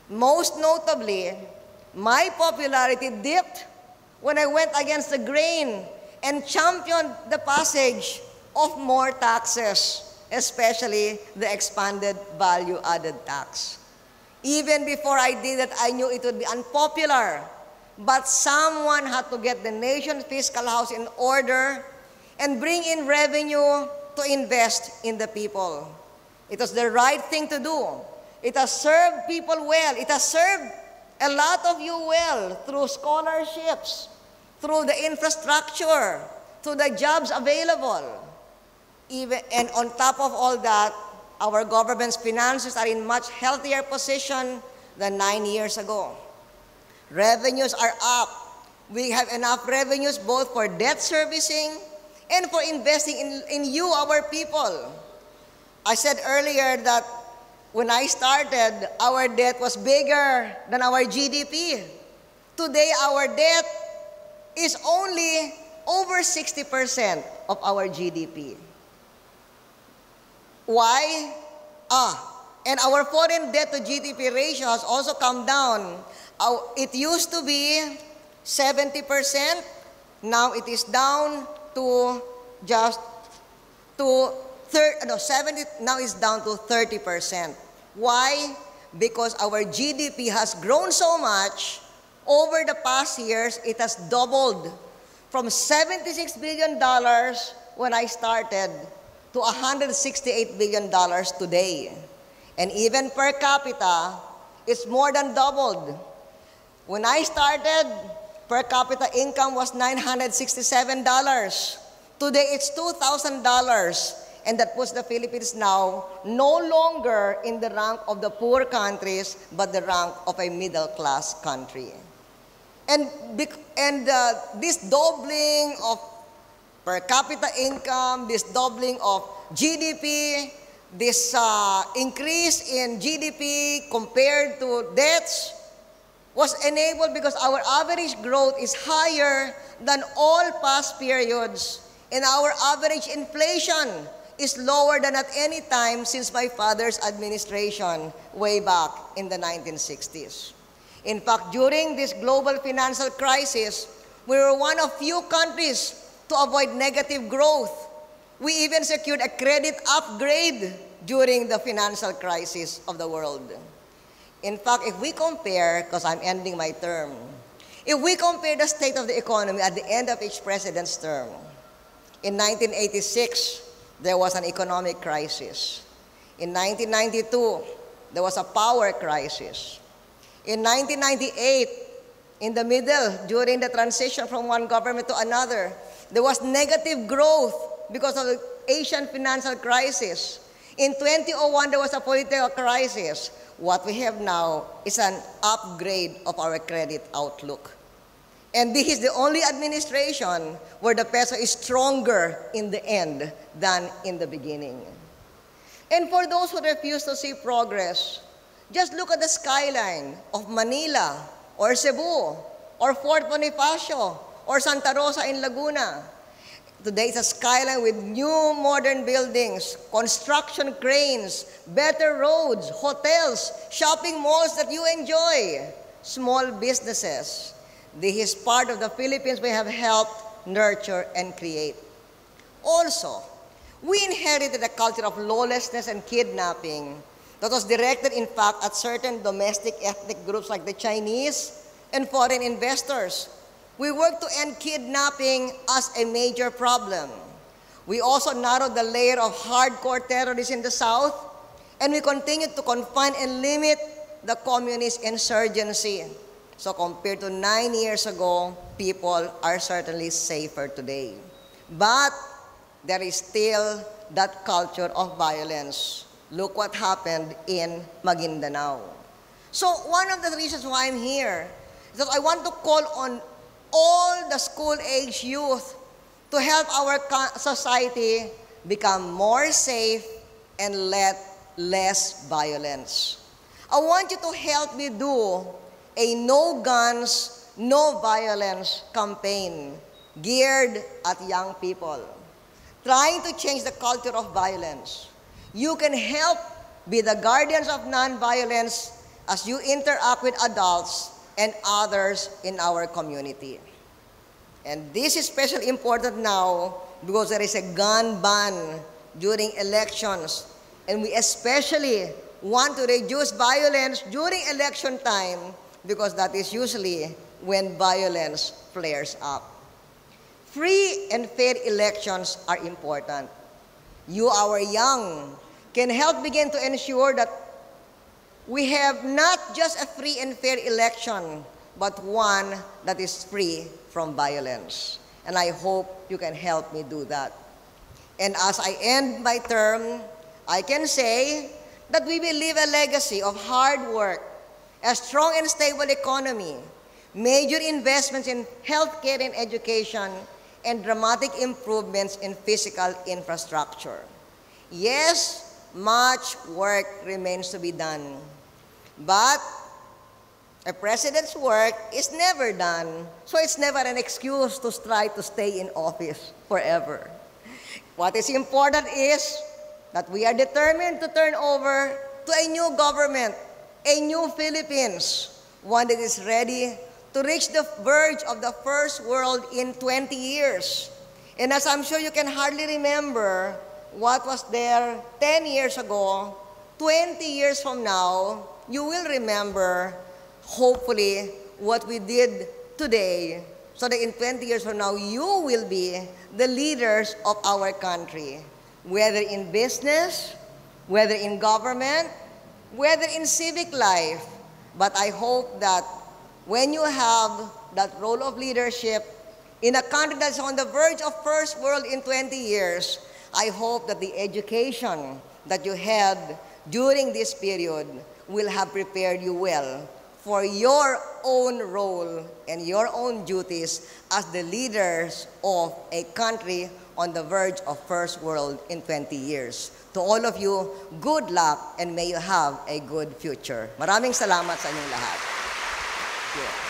Most notably, my popularity dipped when I went against the grain and championed the passage of more taxes, especially the expanded value-added tax. Even before I did it, I knew it would be unpopular, but someone had to get the nation's fiscal house in order and bring in revenue to invest in the people. It was the right thing to do. It has served people well. It has served a lot of you well through scholarships, through the infrastructure, through the jobs available. And on top of all that, our government's finances are in much healthier position than 9 years ago. Revenues are up. We have enough revenues both for debt servicing and for investing in you, our people. I said earlier that when I started, our debt was bigger than our GDP. Today, our debt is only over 60% of our GDP. Why? And our foreign debt to GDP ratio has also come down. It used to be 70%. Now it is down to just to 70. Now it's down to 30%. Why? Because our GDP has grown so much. Over the past years, it has doubled from $76 billion when I started to $168 billion today. And even per capita, it's more than doubled. When I started, per capita income was $967. Today, it's $2,000. And that puts the Philippines now no longer in the rank of the poor countries, but the rank of a middle-class country. And this doubling of per capita income, this doubling of GDP, this increase in GDP compared to debts was enabled because our average growth is higher than all past periods, and our average inflation is lower than at any time since my father's administration way back in the 1960s. In fact, during this global financial crisis, we were one of few countries to avoid negative growth. We even secured a credit upgrade during the financial crisis of the world. In fact, if we compare, because I'm ending my term, if we compare the state of the economy at the end of each president's term, in 1986, there was an economic crisis. In 1992, there was a power crisis. In 1998, in the middle, during the transition from one government to another, there was negative growth because of the Asian financial crisis. In 2001, there was a political crisis. What we have now is an upgrade of our credit outlook. And this is the only administration where the peso is stronger in the end than in the beginning. And for those who refuse to see progress, just look at the skyline of Manila or Cebu or Fort Bonifacio or Santa Rosa in Laguna. Today, it's a skyline with new modern buildings, construction cranes, better roads, hotels, shopping malls that you enjoy, small businesses. This is part of the Philippines we have helped nurture and create. Also, we inherited a culture of lawlessness and kidnapping that was directed, in fact, at certain domestic ethnic groups like the Chinese and foreign investors. We work to end kidnapping as a major problem. We also narrowed the layer of hardcore terrorists in the South, and we continue to confine and limit the communist insurgency. So compared to 9 years ago, people are certainly safer today. But there is still that culture of violence. Look what happened in Maguindanao. So one of the reasons why I'm here is that I want to call on all the school-age youth to help our society become more safe and let less violence. I want you to help me do a no guns, no violence campaign geared at young people, trying to change the culture of violence. You can help be the guardians of nonviolence as you interact with adults and others in our community. And this is especially important now because there is a gun ban during elections, and we especially want to reduce violence during election time because that is usually when violence flares up. Free and fair elections are important. You, our young, can help begin to ensure that we have not just a free and fair election, but one that is free from violence. And I hope you can help me do that. And as I end my term, I can say that we will leave a legacy of hard work, a strong and stable economy, major investments in healthcare and education, and dramatic improvements in physical infrastructure. Yes, much work remains to be done, but a president's work is never done, so it's never an excuse to try to stay in office forever. What is important is that we are determined to turn over to a new government, a new Philippines, one that is ready to reach the verge of the first world in 20 years. And as I'm sure you can hardly remember what was there 10 years ago, 20 years from now, you will remember, hopefully, what we did today, so that in 20 years from now, you will be the leaders of our country, whether in business, whether in government, whether in civic life. But I hope that when you have that role of leadership in a country that's on the verge of first world in 20 years, I hope that the education that you had during this period will have prepared you well for your own role and your own duties as the leaders of a country on the verge of first world in 20 years. To all of you, good luck and may you have a good future. Maraming salamat sa inyong lahat. Thank you.